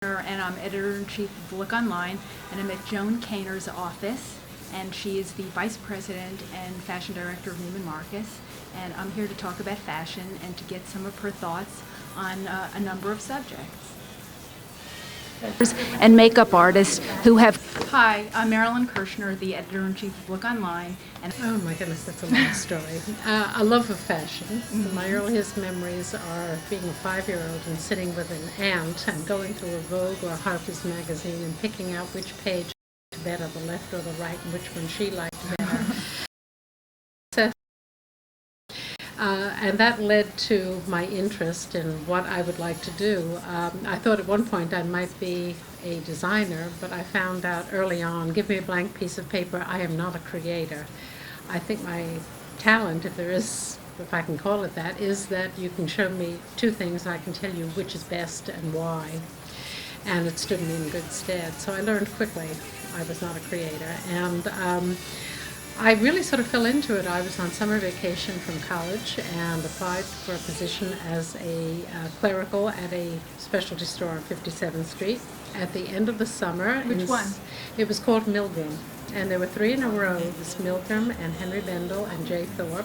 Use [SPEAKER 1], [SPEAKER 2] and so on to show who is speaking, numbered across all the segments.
[SPEAKER 1] And I'm editor-in-chief of Look Online, and I'm at Joan Kaner's office, and she is the vice president and fashion director of Neiman Marcus, and I'm here to talk about fashion and to get some of her thoughts on a number of subjects. And makeup artists who have... Hi, I'm Marilyn Kirschner, the editor-in-chief of Look Online. And
[SPEAKER 2] oh my goodness, that's a long story. A love of fashion. Mm-hmm. My earliest memories are being a 5-year-old and sitting with an aunt and going through a Vogue or Harper's magazine and picking out which page better, the left or the right, and which one she liked better. And that led to my interest in what I would like to do. I thought at one point I might be a designer, but I found out early on, give me a blank piece of paper, I am not a creator. I think my talent, if I can call it that, is that you can show me two things and I can tell you which is best and why. And it stood me in good stead. So I learned quickly I was not a creator. And I really sort of fell into it. I was on summer vacation from college and applied for a position as a clerical at a specialty store on 57th Street. At the end of the summer...
[SPEAKER 1] Which one?
[SPEAKER 2] It was called Milgram. And there were 3 in a row. It was Milgram and Henry Bendel and J. Thorpe.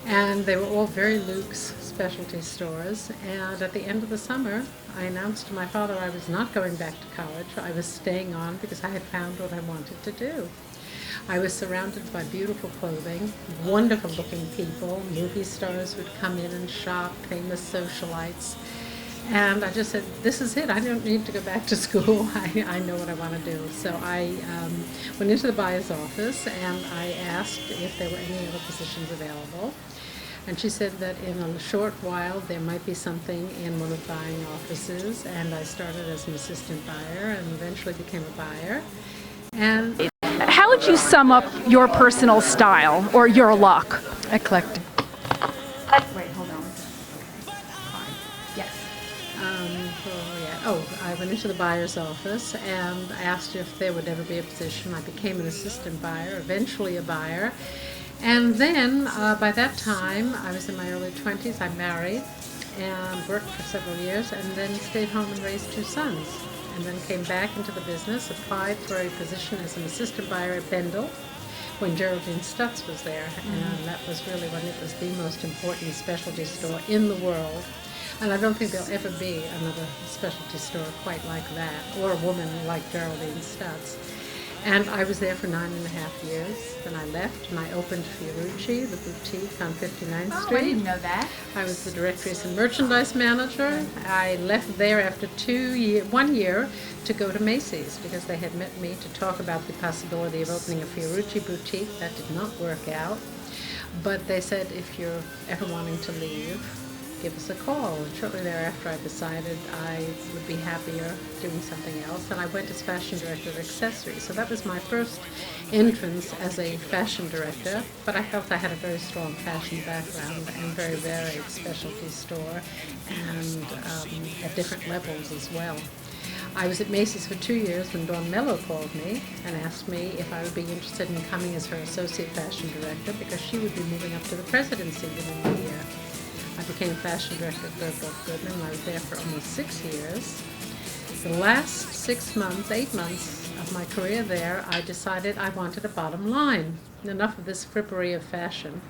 [SPEAKER 2] And they were all very luxe specialty stores. And at the end of the summer, I announced to my father I was not going back to college. I was staying on because I had found what I wanted to do. I was surrounded by beautiful clothing, wonderful looking people, movie stars would come in and shop, famous socialites. And I just said, this is it. I don't need to go back to school. I know what I want to do. So I went into the buyer's office and I asked if there were any other positions available. And she said that in a short while there might be something in one of the buying offices. And I started as an assistant buyer and eventually became a buyer. And
[SPEAKER 1] how would you sum up your personal style or your look?
[SPEAKER 2] Eclectic.
[SPEAKER 1] Wait, hold on. Okay. Fine. Yes.
[SPEAKER 2] I went into the buyer's office and asked if there would ever be a position. I became an assistant buyer, eventually a buyer. And then by that time, I was in my early 20s, I married and worked for several years and then stayed home and raised 2 sons. And then came back into the business, applied for a position as an assistant buyer at Bendel when Geraldine Stutz was there. And that was really when it was the most important specialty store in the world. And I don't think there'll ever be another specialty store quite like that, or a woman like Geraldine Stutz. And I was there for 9.5 years. Then I left and I opened Fiorucci, the boutique on 59th Street.
[SPEAKER 1] I didn't know that.
[SPEAKER 2] I was the directories and merchandise manager. I left there after 1 year to go to Macy's because they had met me to talk about the possibility of opening a Fiorucci boutique. That did not work out. But they said, if you're ever wanting to leave, give us a call. And shortly thereafter I decided I would be happier doing something else, and I went as fashion director of accessories. So that was my first entrance as a fashion director, but I felt I had a very strong fashion background and very varied specialty store and at different levels as well. I was at Macy's for 2 years when Dawn Mello called me and asked me if I would be interested in coming as her associate fashion director because she would be moving up to the presidency within the year. I became fashion director at Bergdorf Goodman, and I was there for almost 6 years. The last 8 months of my career there, I decided I wanted a bottom line. Enough of this frippery of fashion.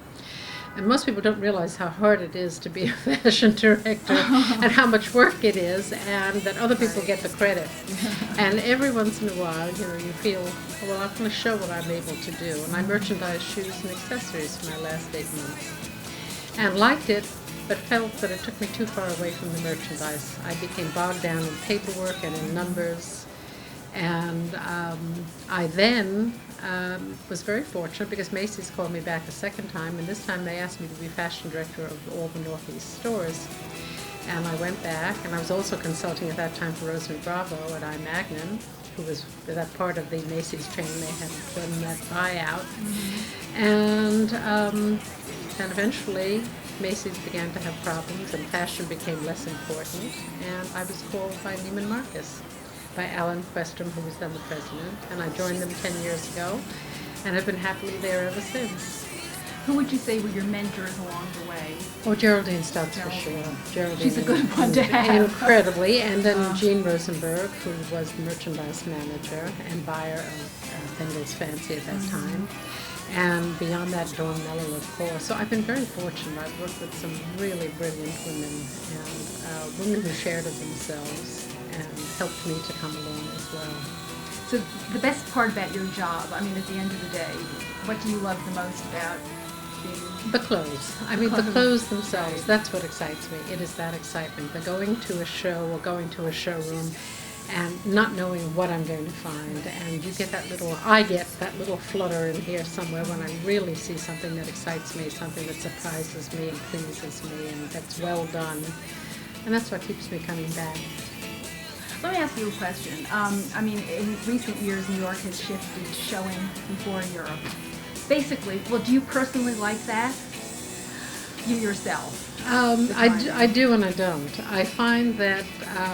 [SPEAKER 2] And most people don't realize how hard it is to be a fashion director and how much work it is, and that other people get the credit. And every once in a while, you feel, well, I'm going to show what I'm able to do. And I merchandised shoes and accessories for my last 8 months. And liked it, but felt that it took me too far away from the merchandise. I became bogged down in paperwork and in numbers. And I then was very fortunate because Macy's called me back a second time, and this time they asked me to be fashion director of all the Northeast stores. And I went back, and I was also consulting at that time for Rosemary Bravo at I. Magnin, who was that part of the Macy's chain. They had done that buyout. And then eventually Macy's began to have problems and fashion became less important, and I was called by Neiman Marcus, by Alan Questrom, who was then the president, and I joined them 10 years ago and have been happily there ever since.
[SPEAKER 1] Who would you say were your mentors along the way?
[SPEAKER 2] Oh, Geraldine Stutz for sure. Geraldine,
[SPEAKER 1] she's a good one to have.
[SPEAKER 2] Incredibly. And then Jean Rosenberg, who was the merchandise manager and buyer of Bendel's Fancy at that time. And beyond that, Dawn Mello, of course. So I've been very fortunate. I've worked with some really brilliant women, and women who shared of themselves and helped me to come along as well.
[SPEAKER 1] So the best part about your job, I mean, at the end of the day, what do you love the most about being...
[SPEAKER 2] The clothes. I mean, the clothes themselves, that's what excites me. It is that excitement. The going to a show or going to a showroom and not knowing what I'm going to find. And you get that little, I get that little flutter in here somewhere when I really see something that excites me, something that surprises me and pleases me and that's well done. And that's what keeps me coming back.
[SPEAKER 1] Let me ask you a question. I mean, in recent years, New York has shifted to showing before Europe. Basically, well, do you personally like that? You yourself?
[SPEAKER 2] I do and I don't. I find that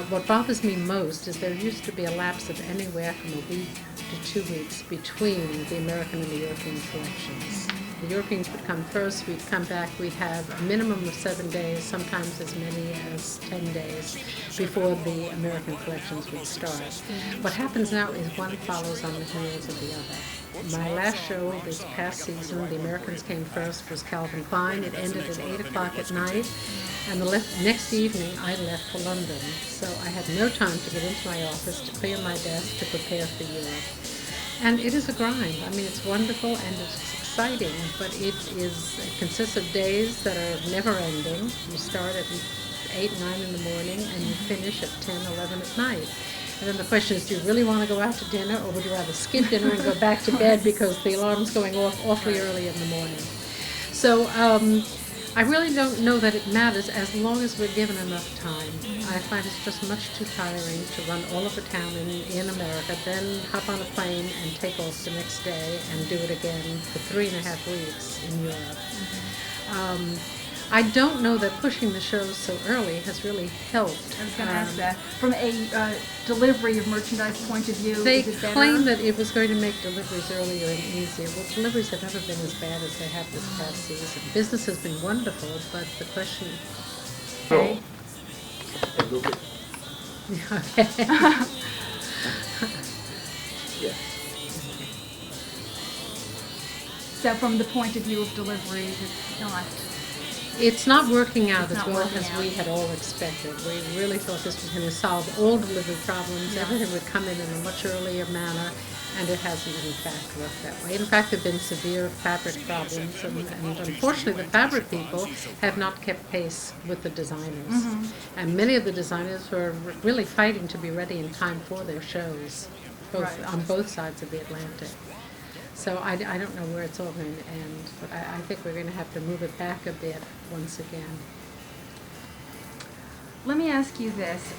[SPEAKER 2] what bothers me most is there used to be a lapse of anywhere from a week to 2 weeks between the American and the European collections. The Europeans would come first, we'd come back, we'd have a minimum of 7 days, sometimes as many as 10 days before the American collections would start. What happens now is one follows on the heels of the other. My last show this past season, the Americans came first, was Calvin Klein. It ended at 8 o'clock at night, and the next evening I left for London. So I had no time to get into my office, to clear my desk, to prepare for Europe. And it is a grind. I mean, it's wonderful and it's exciting, but it consists of days that are never ending. You start at 8, 9 in the morning, and you finish at 10, 11 at night. And then the question is, do you really want to go out to dinner, or would you rather skip dinner and go back to bed because the alarm's going off awfully early in the morning? So I really don't know that it matters as long as we're given enough time. I find it's just much too tiring to run all over town in America, then hop on a plane and take off the next day and do it again for 3.5 weeks in Europe. I don't know that pushing the shows so early has really helped.
[SPEAKER 1] I was going to ask that. From a delivery of merchandise point of view,
[SPEAKER 2] they
[SPEAKER 1] is it better?
[SPEAKER 2] claim that it was going to make deliveries earlier and easier. Well, deliveries have never been as bad as they have this past season. Business has been wonderful, but the question...
[SPEAKER 1] Okay.
[SPEAKER 2] Okay.
[SPEAKER 3] Yes.
[SPEAKER 1] So from the point of view of deliveries,
[SPEAKER 2] It's not working out
[SPEAKER 1] It's
[SPEAKER 2] as
[SPEAKER 1] not
[SPEAKER 2] well
[SPEAKER 1] working
[SPEAKER 2] as
[SPEAKER 1] out.
[SPEAKER 2] we had all expected. We really thought this was going to solve all delivery problems.
[SPEAKER 1] Yeah.
[SPEAKER 2] Everything would come in a much earlier manner, and it hasn't in fact worked that way. In fact, there have been severe fabric problems, and unfortunately the fabric people have not kept pace with the designers. And many of the designers were really fighting to be ready in time for their shows,
[SPEAKER 1] Right.
[SPEAKER 2] on both sides of the Atlantic. So I don't know where it's all going to end, but I think we're going to have to move it back a bit once again.
[SPEAKER 1] Let me ask you this.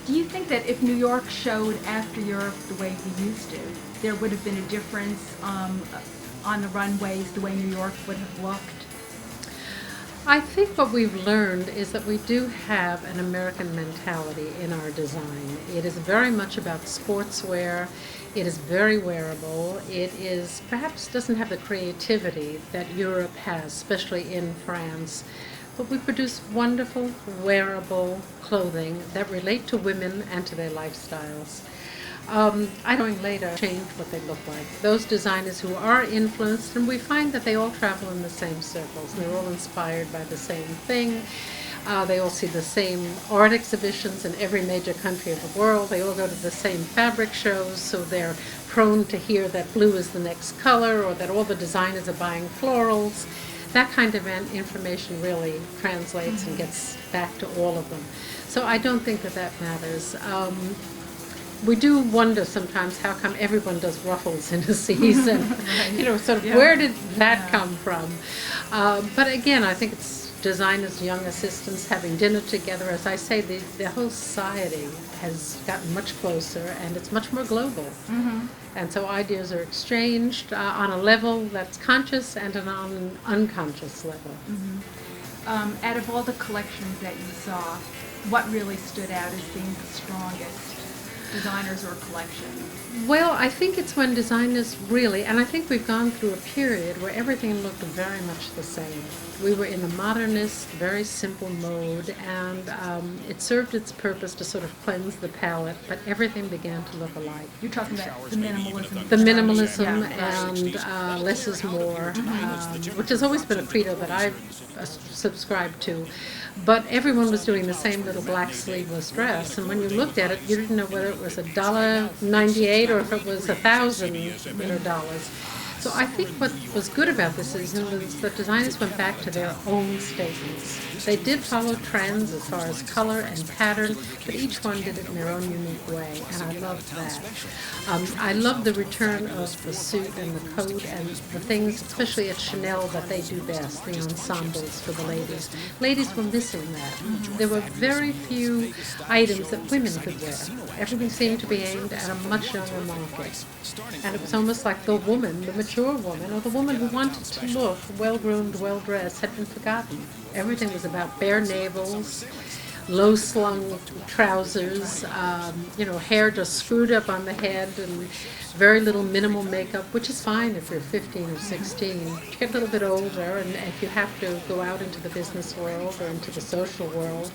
[SPEAKER 1] Do you think that if New York showed after Europe the way we used to, there would have been a difference on the runways, the way New York would have looked?
[SPEAKER 2] I think what we've learned is that we do have an American mentality in our design. It is very much about sportswear. It is very wearable. It is perhaps doesn't have the creativity that Europe has, especially in France. But we produce wonderful, wearable clothing that relate to women and to their lifestyles. I don't later change what they look like. Those designers who are influenced, and we find that they all travel in the same circles. They're all inspired by the same thing. They all see the same art exhibitions in every major country of the world. They all go to the same fabric shows, so they're prone to hear that blue is the next color, or that all the designers are buying florals. That kind of information really translates and gets back to all of them. So I don't think that that matters. We do wonder sometimes how come everyone does ruffles in a season.
[SPEAKER 1] Right.
[SPEAKER 2] Sort of
[SPEAKER 1] Yeah.
[SPEAKER 2] where did that
[SPEAKER 1] Yeah.
[SPEAKER 2] come from? But again, I think it's designers, young assistants having dinner together. As I say, the whole society has gotten much closer and it's much more global. And so ideas are exchanged on a level that's conscious and on an unconscious level.
[SPEAKER 1] Out of all the collections that you saw, what really stood out as being the strongest? designers or collection?
[SPEAKER 2] Well, I think it's when designers really, and I think we've gone through a period where everything looked very much the same. We were in a modernist, very simple mode, and it served its purpose to sort of cleanse the palette, but everything began to look alike.
[SPEAKER 1] You're talking about the minimalism.
[SPEAKER 2] The minimalism
[SPEAKER 1] Yeah.
[SPEAKER 2] and less is more, which has always been a credo that I've subscribed to. But everyone was doing the same little black sleeveless dress, and when you looked at it, you didn't know whether it was $1.98 or if it was $1,000. So I think what was good about this season was that designers went back to their own statements. They did follow trends as far as color and pattern, but each one did it in their own unique way, and I loved that. I love the return of the suit and the coat and the things, especially at Chanel, that they do best, the ensembles for the ladies. Ladies were missing that. There were very few items that women could wear. Everything seemed to be aimed at a much younger market. And it was almost like the woman, the mature woman, or the woman who wanted to look well-groomed, well-dressed, had been forgotten. Everything was about bare navels, low-slung trousers, hair just screwed up on the head, and very little minimal makeup, which is fine if you're 15 or 16. You get a little bit older, and if you have to go out into the business world or into the social world,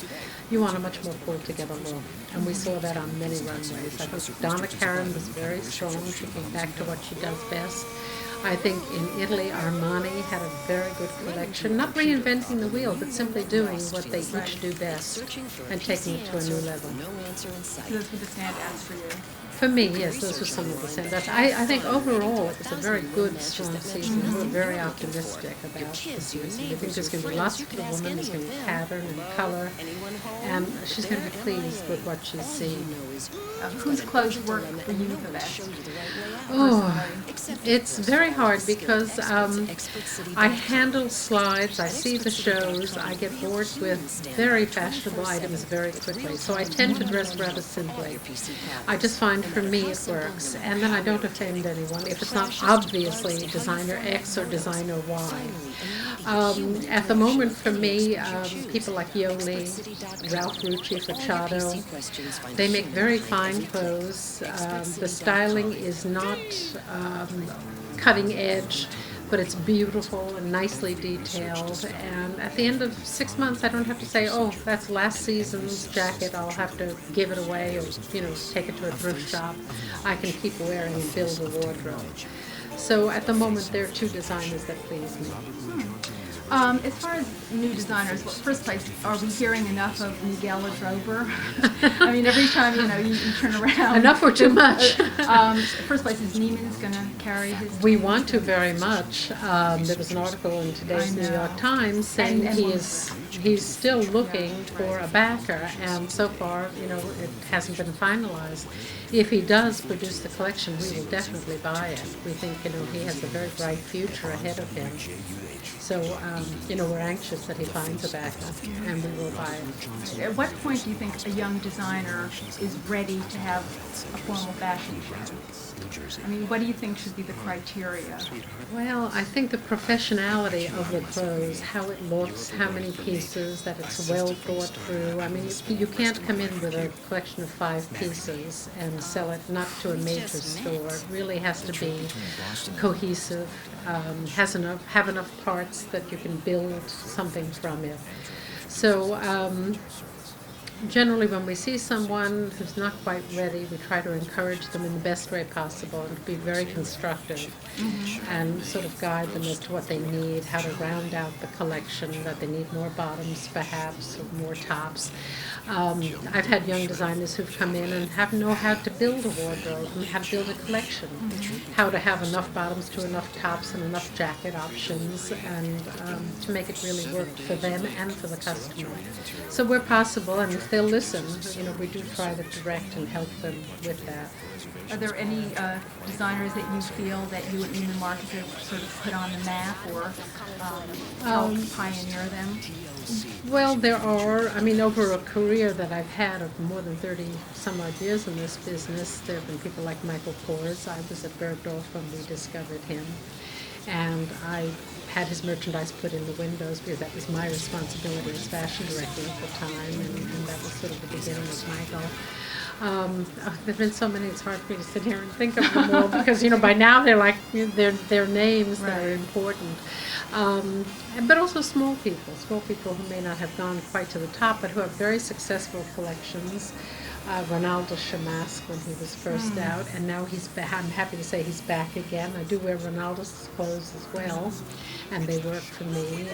[SPEAKER 2] you want a much more pulled-together look. And we saw that on many runways. I think Donna Karan was very strong. She came back to what she does best. I think in Italy, Armani had a very good collection, not reinventing the wheel, but simply doing what they each do best and taking it to a new level.
[SPEAKER 1] Those were the standouts for you.
[SPEAKER 2] For me, yes, those were some of the standouts. I think overall it was a very good, strong season. We're very optimistic about the season. I think there's going to be lots for the woman, there's going to be pattern and color, and she's going to be pleased with what she's seen.
[SPEAKER 1] Whose clothes work for you the best?
[SPEAKER 2] Oh, it's very hard because I handle slides, I see the shows, I get bored with very fashionable items very quickly, so I tend to dress rather simply. I just find for me it works, and then I don't offend anyone if it's not obviously designer X or designer Y. At the moment for me, people like Joan, Ralph Rucci, Facciato, they make very fine clothes. The styling is not cutting edge, but it's beautiful and nicely detailed. And at the end of 6 months, I don't have to say, oh, that's last season's jacket. I'll have to give it away or, take it to a thrift shop. I can keep wearing and build a wardrobe. So at the moment, there are two designers that please me.
[SPEAKER 1] As far as new designers, well, first place, are we hearing enough of Miguel Adrober? I mean, every time you turn around.
[SPEAKER 2] Enough or too much?
[SPEAKER 1] First place is Neiman's going to carry his.
[SPEAKER 2] We want to very much. There was an article in today's New York Times saying he's still looking for a backer, and so far, it hasn't been finalized. If he does produce the collection, we will definitely buy it. We think, he has a very bright future ahead of him. So, we're anxious that he finds a backer, and we will buy it.
[SPEAKER 1] At what point do you think a young designer is ready to have a formal fashion show? I mean, what do you think should be the criteria?
[SPEAKER 2] Well, I think the professionality of the clothes, how it looks, how many pieces, that it's well thought through. I mean, you can't come in with a collection of 5 pieces and sell it not to a major store. It really has to be cohesive, have enough parts that you can build something from it. So, generally, when we see someone who's not quite ready, we try to encourage them in the best way possible and be very constructive and sort of guide them as to what they need, how to round out the collection, that they need more bottoms perhaps, or more tops. I've had young designers who've come in and know how to build a wardrobe and how to build a collection, how to have enough bottoms to enough tops and enough jacket options, and to make it really work for them and for the customer. So where possible, and if they'll listen, we do try to direct and help them with that.
[SPEAKER 1] Are there any designers that you feel that you and Neiman Marcus have sort of put on the map or helped pioneer them?
[SPEAKER 2] Well, there are. I mean, over a career that I've had of more than 30 some odd years in this business, there have been people like Michael Kors. I was at Bergdorf when we discovered him, and I had his merchandise put in the windows because that was my responsibility as fashion director at the time, and that was sort of the beginning of Michael. There've been so many, it's hard for me to sit here and think of them all because, by now they're like, they're names that are important. But also small people who may not have gone quite to the top, but who have very successful collections. Ronaldo Shamask when he was first out, and now he's back. I'm happy to say he's back again. I do wear Ronaldo's clothes as well, and they work for me.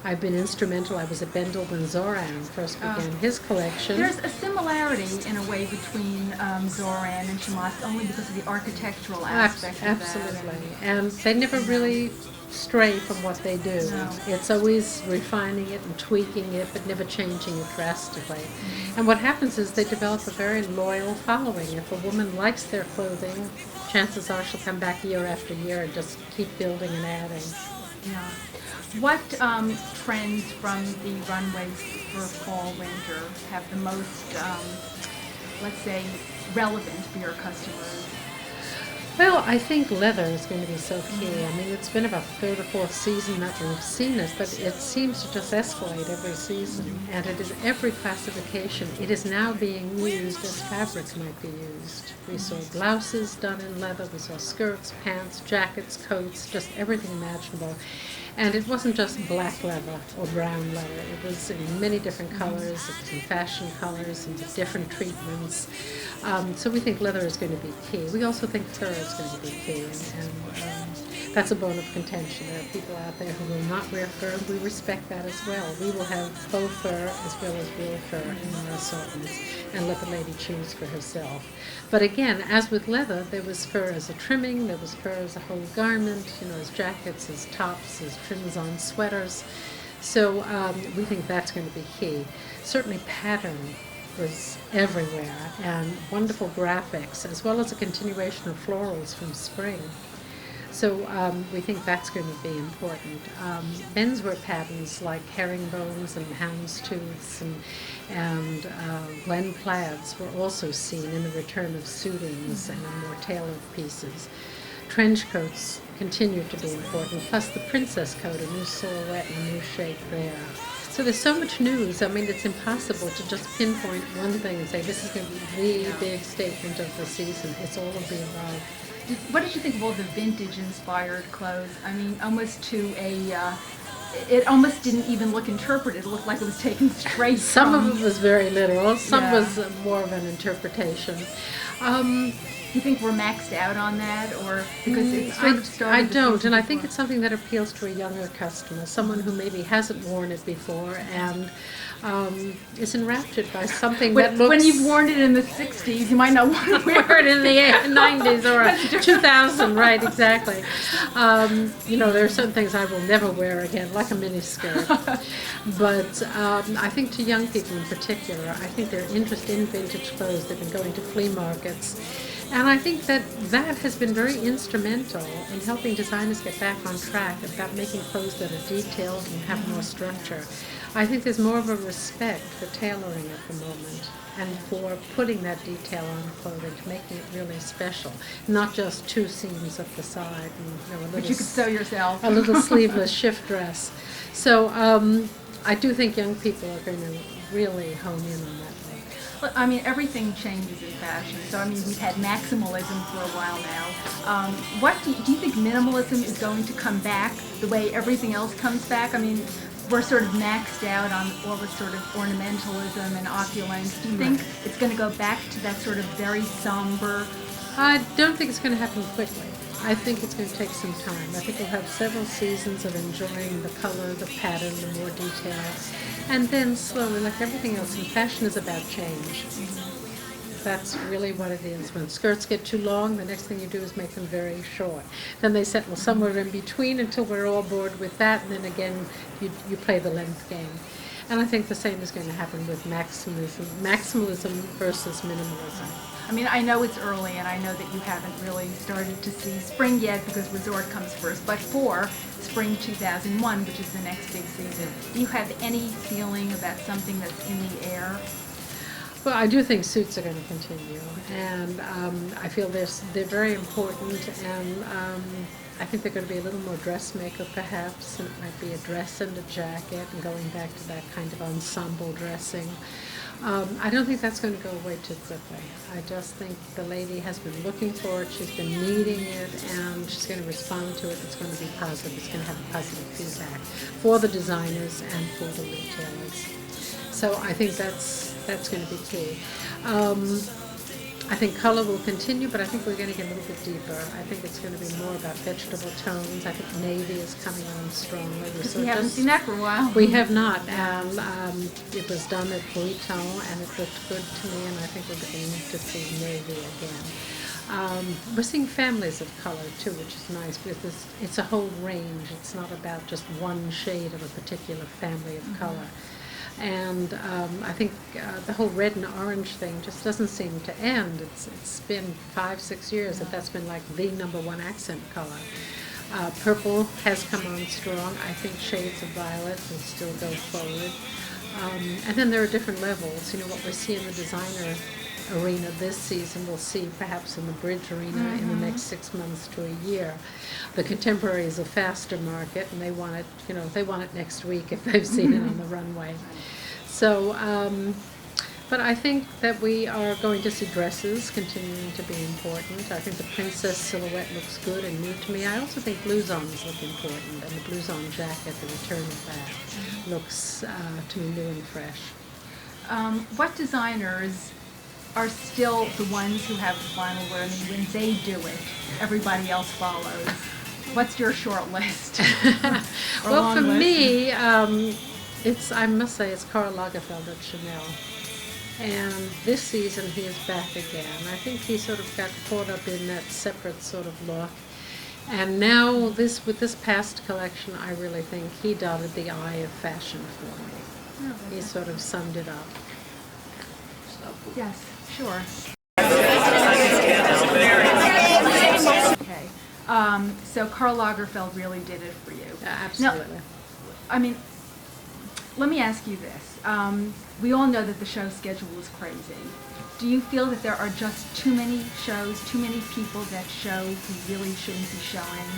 [SPEAKER 2] I've been instrumental. I was at Bendel when Zoran first began his collection.
[SPEAKER 1] There's a similarity in a way between Zoran and Shamask, only because of the architectural aspect of
[SPEAKER 2] Absolutely.
[SPEAKER 1] that.
[SPEAKER 2] And they never really stray from what they do.
[SPEAKER 1] No.
[SPEAKER 2] It's always refining it and tweaking it, but never changing it drastically. And what happens is they develop a very loyal following. If a woman likes their clothing, chances are she'll come back year after year and just keep building and adding.
[SPEAKER 1] Yeah. What trends from the runways for fall/winter have the most, let's say, relevant for your customers?
[SPEAKER 2] Well, I think leather is going to be so key. I mean, it's been about the third or fourth season that we've seen it, but it seems to just escalate every season. And it is every classification. It is now being used as fabrics might be used. We saw blouses done in leather. We saw skirts, pants, jackets, coats, just everything imaginable. And it wasn't just black leather or brown leather. It was in many different colors. It was in fashion colors and different treatments. So we think leather is going to be key. We also think fur is going to be key. And that's a bone of contention. There are people out there who will not wear fur, and we respect that as well. We will have faux fur as well as real fur in our assortments and let the lady choose for herself. But again, as with leather, there was fur as a trimming, there was fur as a whole garment, as jackets, as tops, as trims on sweaters. So we think that's going to be key. Certainly pattern was everywhere, and wonderful graphics, as well as a continuation of florals from spring. So we think that's going to be important. Menswear patterns like herringbones and houndstooths and Glen plaids were also seen in the return of suitings and more tailored pieces. Trench coats continue to be important, plus the princess coat, a new silhouette and a new shape there. So there's so much news. I mean, it's impossible to just pinpoint one thing and say this is going to be the big statement of the season. It's all of the above.
[SPEAKER 1] What did you think of all the vintage-inspired clothes? I mean, almost to it almost didn't even look interpreted. It looked like it was taken straight
[SPEAKER 2] Some
[SPEAKER 1] from...
[SPEAKER 2] of it was very literal. Some was more of an interpretation.
[SPEAKER 1] Do you think we're maxed out on that, or because it's sort of started?
[SPEAKER 2] I don't, and I think it's something that appeals to a younger customer, someone who maybe hasn't worn it before and is enraptured by something that looks...
[SPEAKER 1] When you've worn it in the 60s, you might not want to wear
[SPEAKER 2] it in the 90s or 2000, right, exactly. There are certain things I will never wear again, like a miniskirt. But I think to young people in particular, I think their interest in vintage clothes, they've been going to flea markets. And I think that has been very instrumental in helping designers get back on track about making clothes that are detailed and have more structure. I think there's more of a respect for tailoring at the moment and for putting that detail on clothing, making it really special, not just two seams up the side and
[SPEAKER 1] But you could sew yourself.
[SPEAKER 2] a little sleeveless shift dress. So I do think young people are going to really hone in on that.
[SPEAKER 1] I mean, everything changes in fashion. So, I mean, we've had maximalism for a while now. What do you think minimalism is going to come back the way everything else comes back? I mean, we're sort of maxed out on all the sort of ornamentalism and opulence. Do you think it's going to go back to that sort of very somber?
[SPEAKER 2] I don't think it's going to happen quickly. I think it's going to take some time. I think we'll have several seasons of enjoying the color, the pattern, the more detail. And then slowly, like everything else in fashion, is about change. That's really what it is. When skirts get too long, the next thing you do is make them very short. Then they settle somewhere in between until we're all bored with that, and then again you play the length game. And I think the same is going to happen with maximalism versus minimalism.
[SPEAKER 1] I mean, I know it's early, and I know that you haven't really started to see spring yet because resort comes first, but for spring 2001, which is the next big season, do you have any feeling about something that's in the air?
[SPEAKER 2] Well, I do think suits are going to continue, and I feel they're very important, and I think they're going to be a little more dressmaker perhaps, and it might be a dress and a jacket, and going back to that kind of ensemble dressing. I don't think that's going to go away too quickly. I just think the lady has been looking for it, she's been needing it, and she's going to respond to it. It's going to be positive. It's going to have a positive feedback for the designers and for the retailers. So I think that's going to be key. I think color will continue, but I think we're going to get a little bit deeper. I think it's going to be more about vegetable tones. I think navy is coming on strongly.
[SPEAKER 1] We haven't seen that for a while.
[SPEAKER 2] We have not. It was done at Vuitton, and it looked good to me, and I think we're beginning to see navy again. We're seeing families of color, too, which is nice, because it's a whole range. It's not about just one shade of a particular family of color. And I think the whole red and orange thing just doesn't seem to end. It's been 5-6 years that that's been like the #1 accent color. Purple has come on strong. I think shades of violet will still go forward. And then there are different levels. You know, what we see in the designer arena this season, we'll see perhaps in the bridge arena in the next 6 months to a year. The contemporary is a faster market, and they want it, you know, they want it next week if they've seen it on the runway. So, but I think that we are going to see dresses continuing to be important. I think the princess silhouette looks good and new to me. I also think blouses look important, and the blouson jacket, the return of that, looks to me new and fresh.
[SPEAKER 1] What designers are still the ones who have the final word? I mean, when they do it, everybody else follows. What's your short list?
[SPEAKER 2] Well, for me, I must say it's Karl Lagerfeld at Chanel. And this season he is back again. I think he sort of got caught up in that separate sort of look. And now with this past collection, I really think he dotted the I of fashion for me.
[SPEAKER 1] Oh,
[SPEAKER 2] he sort of summed it up.
[SPEAKER 1] Yes, sure. Okay. So Karl Lagerfeld really did it for you.
[SPEAKER 2] Yeah, absolutely.
[SPEAKER 1] Now, I mean, let me ask you this. We all know that the show schedule is crazy. Do you feel that there are just too many shows, too many people that show who really shouldn't be showing?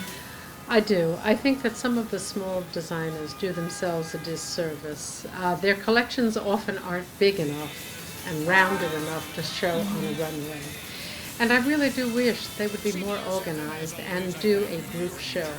[SPEAKER 2] I do. I think that some of the small designers do themselves a disservice. Their collections often aren't big enough and rounded enough to show on a runway. And I really do wish they would be more organized and do a group show.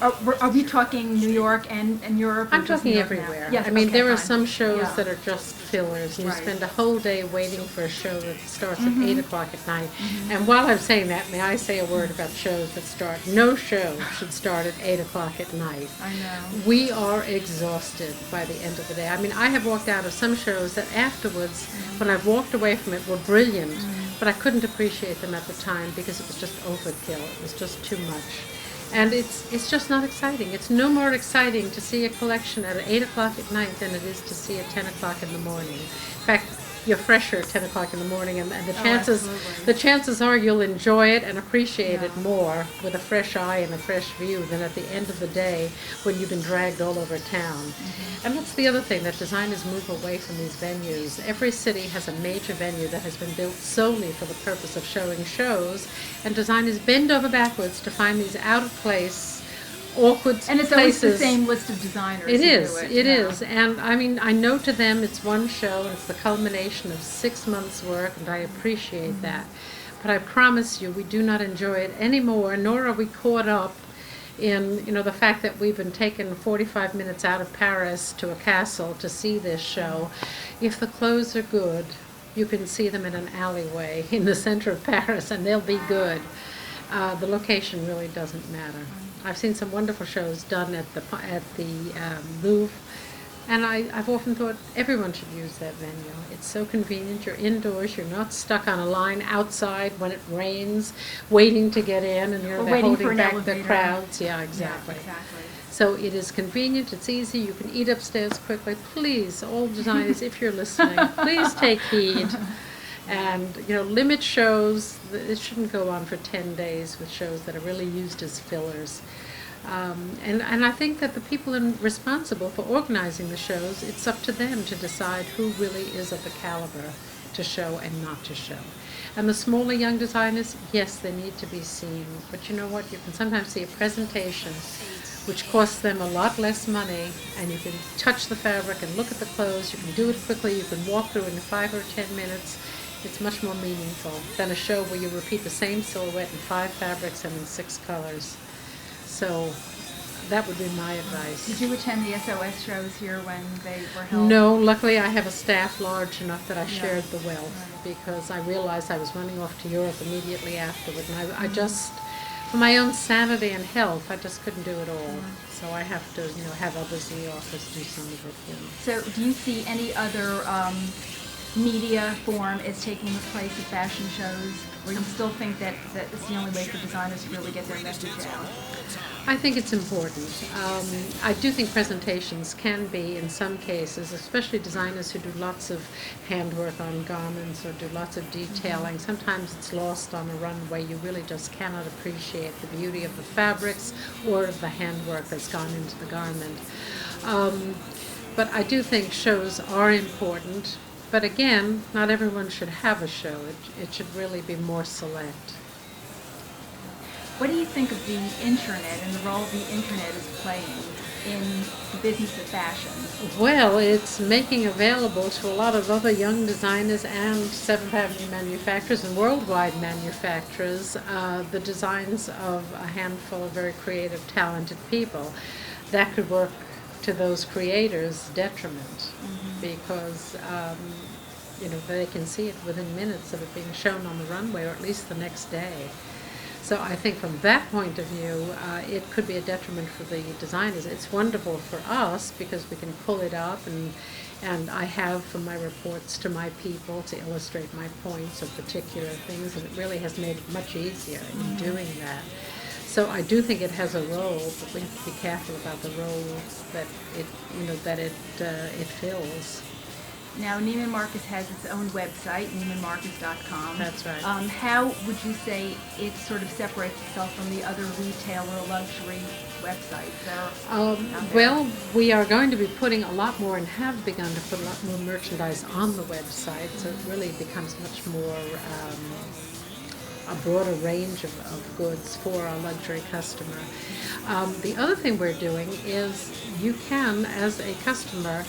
[SPEAKER 1] Are we talking New York and Europe?
[SPEAKER 2] I'm talking everywhere.
[SPEAKER 1] Yes,
[SPEAKER 2] I mean,
[SPEAKER 1] okay,
[SPEAKER 2] there are
[SPEAKER 1] fine.
[SPEAKER 2] some shows
[SPEAKER 1] Yeah.
[SPEAKER 2] that are just fillers. And you
[SPEAKER 1] Right.
[SPEAKER 2] spend a whole day waiting for a show that starts at 8 o'clock at night. And while I'm saying that, may I say a word about shows that start? No show should start at 8 o'clock at night.
[SPEAKER 1] I know.
[SPEAKER 2] We are exhausted by the end of the day. I mean, I have walked out of some shows that afterwards, when I've walked away from it, were brilliant, but I couldn't appreciate them at the time because it was just overkill. It was just too much. And it's just not exciting. It's no more exciting to see a collection at 8 o'clock at night than it is to see it 10 o'clock in the morning. In fact, you're fresher at 10 o'clock in the morning, and the chances are you'll enjoy it and appreciate it more with a fresh eye and a fresh view than at the end of the day when you've been dragged all over town. And that's the other thing, that designers move away from these venues. Every city has a major venue that has been built solely for the purpose of showing shows, and designers bend over backwards to find these out-of-place, awkward
[SPEAKER 1] And it's always
[SPEAKER 2] places.
[SPEAKER 1] the same list of designers.
[SPEAKER 2] It
[SPEAKER 1] who
[SPEAKER 2] is,
[SPEAKER 1] do
[SPEAKER 2] it
[SPEAKER 1] yeah.
[SPEAKER 2] is. And I mean, I know to them it's one show, and it's the culmination of 6 months' work, and I appreciate that. But I promise you, we do not enjoy it anymore, nor are we caught up in, you know, the fact that we've been taken 45 minutes out of Paris to a castle to see this show. If the clothes are good, you can see them in an alleyway in the center of Paris, and they'll be good. The location really doesn't matter. I've seen some wonderful shows done at the Louvre, and I've often thought everyone should use that venue. It's so convenient. You're indoors. You're not stuck on a line outside when it rains, waiting to get in, and you're
[SPEAKER 1] Or
[SPEAKER 2] there
[SPEAKER 1] waiting for
[SPEAKER 2] holding
[SPEAKER 1] an
[SPEAKER 2] back
[SPEAKER 1] elevator.
[SPEAKER 2] the crowds. Yeah, exactly.
[SPEAKER 1] Yeah, exactly.
[SPEAKER 2] So it is convenient. It's easy. You can eat upstairs quickly. Please, all designers, if you're listening, please take heed. And, you know, limit shows. It shouldn't go on for 10 days with shows that are really used as fillers. And I think that the people responsible for organizing the shows, it's up to them to decide who really is of the caliber to show and not to show. And the smaller young designers, yes, they need to be seen. But you know what? You can sometimes see a presentation which costs them a lot less money, and you can touch the fabric and look at the clothes. You can do it quickly. You can walk through in 5 or 10 minutes. It's much more meaningful than a show where you repeat the same silhouette in 5 fabrics and in 6 colors. So that would be my advice.
[SPEAKER 1] Did you attend the SOS shows here when they were held?
[SPEAKER 2] No, luckily I have a staff large enough that I shared the wealth, because I realized I was running off to Europe immediately afterward, and I just, for my own sanity and health, I just couldn't do it all. So I have to, have others in the office do some of it.
[SPEAKER 1] So do you see any other media form is taking the place of fashion shows, or you still think that it's the only way for designers to really get their message out?
[SPEAKER 2] I think it's important. I do think presentations can be, in some cases, especially designers who do lots of handwork on garments or do lots of detailing. Sometimes it's lost on a runway. You really just cannot appreciate the beauty of the fabrics or of the handwork that's gone into the garment. But I do think shows are important. But again, not everyone should have a show. It should really be more select.
[SPEAKER 1] What do you think of the internet and the role the internet is playing in the business of fashion?
[SPEAKER 2] Well, it's making available to a lot of other young designers and Seventh Avenue manufacturers and worldwide manufacturers the designs of a handful of very creative, talented people. That could work to those creators' detriment, because they can see it within minutes of it being shown on the runway, or at least the next day. So I think from that point of view, it could be a detriment for the designers. It's wonderful for us because we can pull it up, and I have from my reports to my people to illustrate my points of particular things, and it really has made it much easier in doing that. So I do think it has a role, but we have to be careful about the role that it fills.
[SPEAKER 1] Now, Neiman Marcus has its own website, neimanmarcus.com.
[SPEAKER 2] That's right.
[SPEAKER 1] How would you say it sort of separates itself from the other retail or luxury websites that are out there?
[SPEAKER 2] Well, we are going to be putting a lot more, and have begun to put a lot more merchandise on the website, so it really becomes much more a broader range of goods for our luxury customer. The other thing we're doing is you can, as a customer,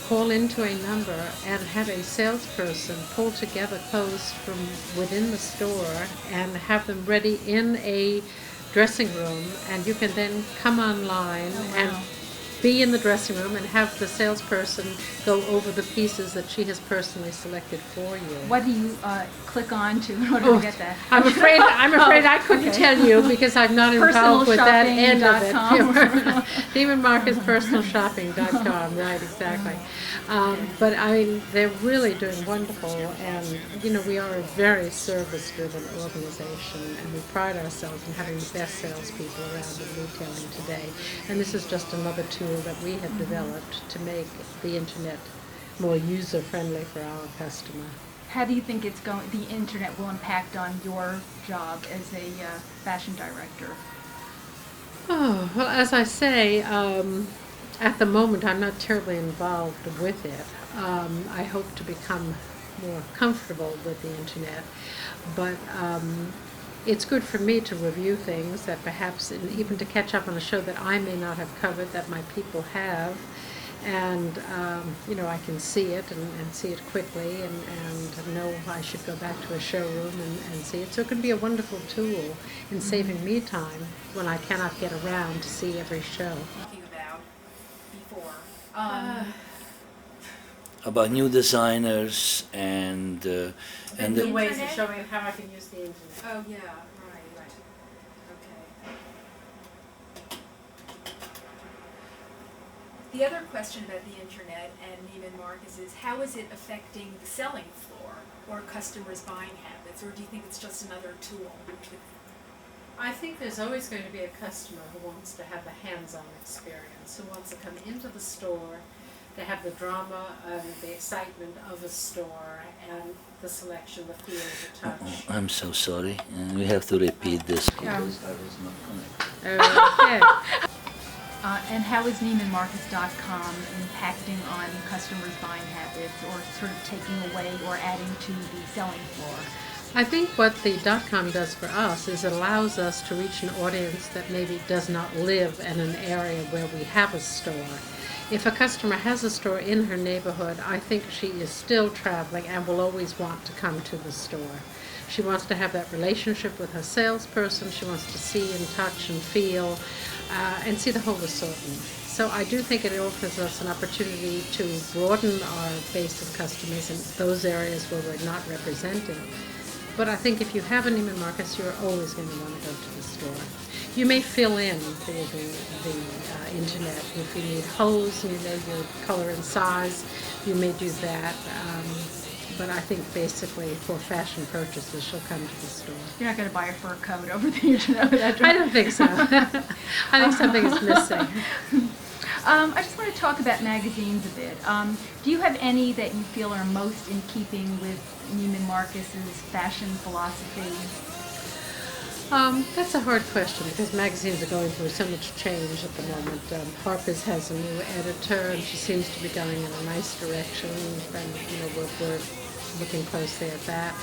[SPEAKER 2] call into a number and have a salesperson pull together clothes from within the store and have them ready in a dressing room, and you can then come online and be in the dressing room and have the salesperson go over the pieces that she has personally selected for you.
[SPEAKER 1] What do you click on to in order to get that?
[SPEAKER 2] I'm afraid I couldn't tell you, because I'm not involved with that end of it. Neiman Marcus personalshopping.com, right, exactly. But I mean, they're really doing wonderful, and we are a very service-driven organization, and we pride ourselves in having the best salespeople around in retailing today. And this is just another tool that we have developed to make the internet more user-friendly for our customer.
[SPEAKER 1] How do you think the internet will impact on your job as a fashion director?
[SPEAKER 2] Oh, well, as I say, at the moment I'm not terribly involved with it. I hope to become more comfortable with the internet, but it's good for me to review things that perhaps, and even to catch up on a show that I may not have covered that my people have, and I can see it and see it quickly, and know I should go back to a showroom and see it. So it can be a wonderful tool in saving me time when I cannot get around to see every show.
[SPEAKER 3] Talking about before.
[SPEAKER 4] About new designers and
[SPEAKER 2] new ways of showing how I can use the internet.
[SPEAKER 3] Oh yeah, right. Okay. The other question about the internet and Neiman Marcus is, how is it affecting the selling floor or customers' buying habits, or do you think it's just another tool?
[SPEAKER 2] I think there's always going to be a customer who wants to have a hands-on experience, who wants to come into the store, to have the drama and the excitement of a store and the selection, the feel, the touch.
[SPEAKER 4] I'm so sorry. We have to repeat this because I was not connected.
[SPEAKER 2] Okay.
[SPEAKER 1] And how is NeimanMarcus.com impacting on customers' buying habits, or sort of taking away or adding to the selling floor?
[SPEAKER 2] I think what the .com does for us is it allows us to reach an audience that maybe does not live in an area where we have a store. If a customer has a store in her neighborhood, I think she is still traveling and will always want to come to the store. She wants to have that relationship with her salesperson. She wants to see and touch and feel and see the whole assortment. So I do think it offers us an opportunity to broaden our base of customers in those areas where we're not represented. But I think if you have a Neiman Marcus, you're always going to want to go to the store. You may fill in the internet. If you need holes and you know your color and size, you may do that. But I think basically for fashion purchases, she'll come to the store.
[SPEAKER 1] You're not going to buy a fur coat over the internet with that dress.
[SPEAKER 2] I don't think so. I think something is missing.
[SPEAKER 1] I just want to talk about magazines a bit. Do you have any that you feel are most in keeping with Neiman Marcus's fashion philosophy?
[SPEAKER 2] That's a hard question because magazines are going through so much change at the moment. Harper's has a new editor and she seems to be going in a nice direction, and we're looking closely at that.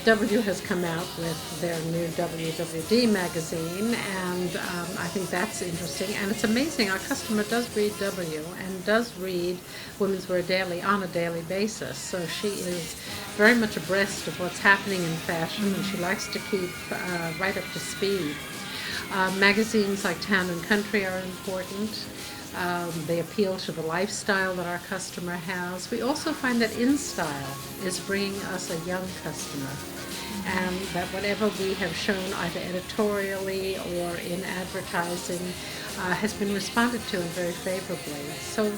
[SPEAKER 2] W has come out with their new WWD magazine, and I think that's interesting. And it's amazing, our customer does read W and does read Women's Wear Daily on a daily basis. So she is very much abreast of what's happening in fashion, and she likes to keep right up to speed. Magazines like Town and Country are important. They appeal to the lifestyle that our customer has. We also find that InStyle is bringing us a young customer, and that whatever we have shown either editorially or in advertising has been responded to and very favorably. So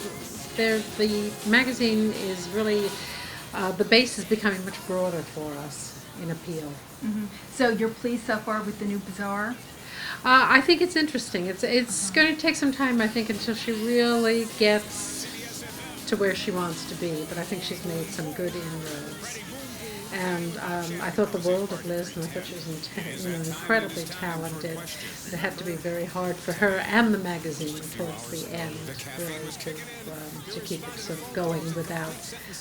[SPEAKER 2] the magazine is really, the base is becoming much broader for us in appeal.
[SPEAKER 1] Mm-hmm. So you're pleased so far with the new bazaar?
[SPEAKER 2] I think it's interesting. It's going to take some time, I think, until she really gets to where she wants to be. But I think she's made some good inroads. And I thought the world of Liz, and I thought she was incredibly talented. It had to be very hard for her and the magazine towards the end, really, to keep it sort of going without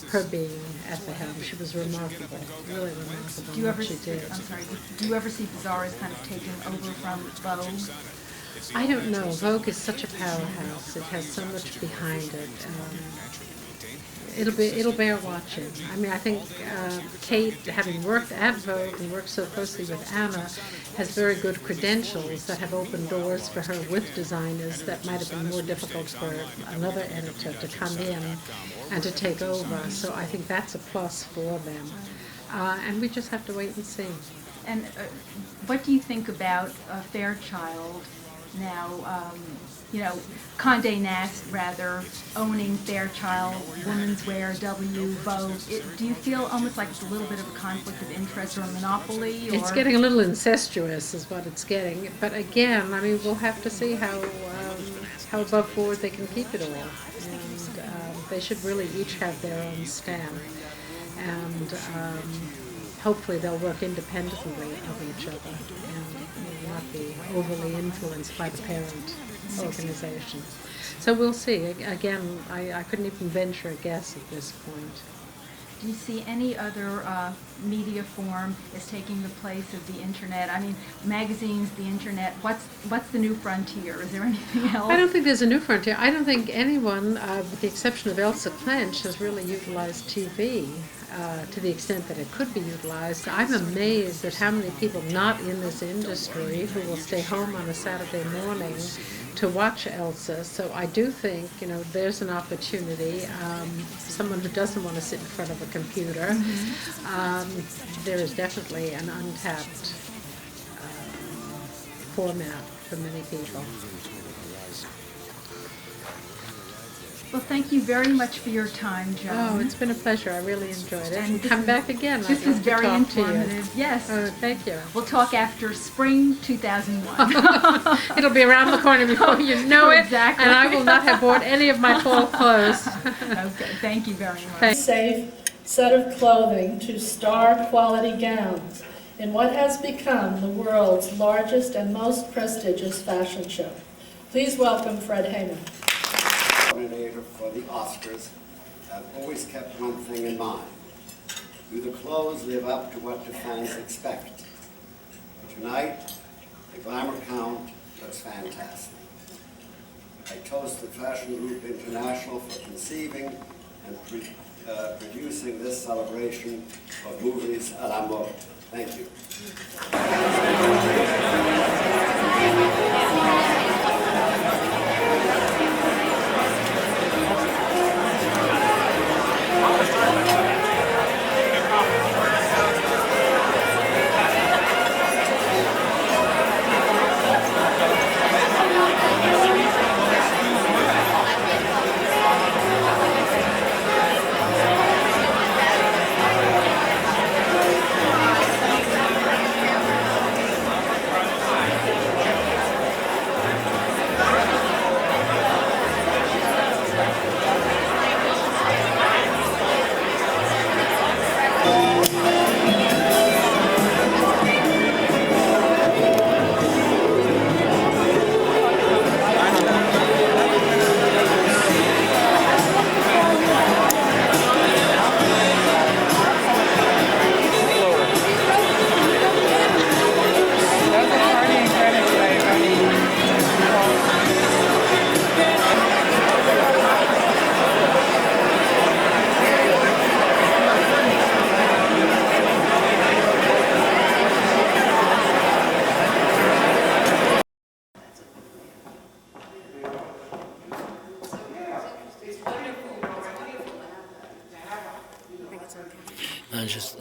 [SPEAKER 2] her being at the helm. She was remarkable, really remarkable.
[SPEAKER 1] Do you ever?
[SPEAKER 2] She did.
[SPEAKER 1] I'm sorry. Do you ever see Bazaar as kind of taking over from Vogue?
[SPEAKER 2] I don't know. Vogue is such a powerhouse. It has so much behind it. It'll bear watching. I mean, I think Kate, having worked at Vogue and worked so closely with Anna, has very good credentials that have opened doors for her with designers that might have been more difficult for another editor to come in and to take over. So I think that's a plus for them. And we just have to wait and see.
[SPEAKER 1] And what do you think about Fairchild now? Condé Nast, rather, owning Fairchild, Women's Wear, W, Vogue. Do you feel almost like it's a little bit of a conflict of interest or a monopoly? Or?
[SPEAKER 2] It's getting a little incestuous is what it's getting. But again, I mean, we'll have to see how above board they can keep it all. And they should really each have their own stamp. And hopefully they'll work independently of each other and not be overly influenced by the parent organization. So we'll see. Again, I couldn't even venture a guess at this point.
[SPEAKER 1] Do you see any other media form as taking the place of the internet? I mean, magazines, the internet. What's the new frontier? Is there anything else?
[SPEAKER 2] I don't think there's a new frontier. I don't think anyone, with the exception of Elsa Clench, has really utilized TV to the extent that it could be utilized. I'm amazed at how many people not in this industry who will stay home on a Saturday morning to watch Elsa. So I do think, there's an opportunity. Someone who doesn't want to sit in front of a computer, there is definitely an untapped format for many people.
[SPEAKER 1] Well, thank you very much for your time, Joan.
[SPEAKER 2] Oh, it's been a pleasure. I really enjoyed it.
[SPEAKER 1] And
[SPEAKER 2] Come back again.
[SPEAKER 1] This was very informative. Yes.
[SPEAKER 2] Oh, thank you.
[SPEAKER 1] We'll talk after spring 2001.
[SPEAKER 2] It'll be around the corner before you know it.
[SPEAKER 1] Exactly.
[SPEAKER 2] And I will not have bought any of my fall clothes.
[SPEAKER 1] Okay, thank you very much.
[SPEAKER 2] Thanks.
[SPEAKER 5] Safe set of clothing to star quality gowns in what has become the world's largest and most prestigious fashion show. Please welcome Fred Heyman.
[SPEAKER 6] Coordinator for the Oscars, I've always kept one thing in mind. Do the clothes live up to what the fans expect? Tonight, the glamour count looks fantastic. I toast the Fashion Group International for conceiving and producing this celebration of movies à la mode. Thank you.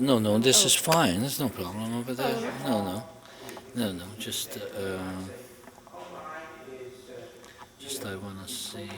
[SPEAKER 4] No, this is fine. There's no problem over there. No. Just I want to see.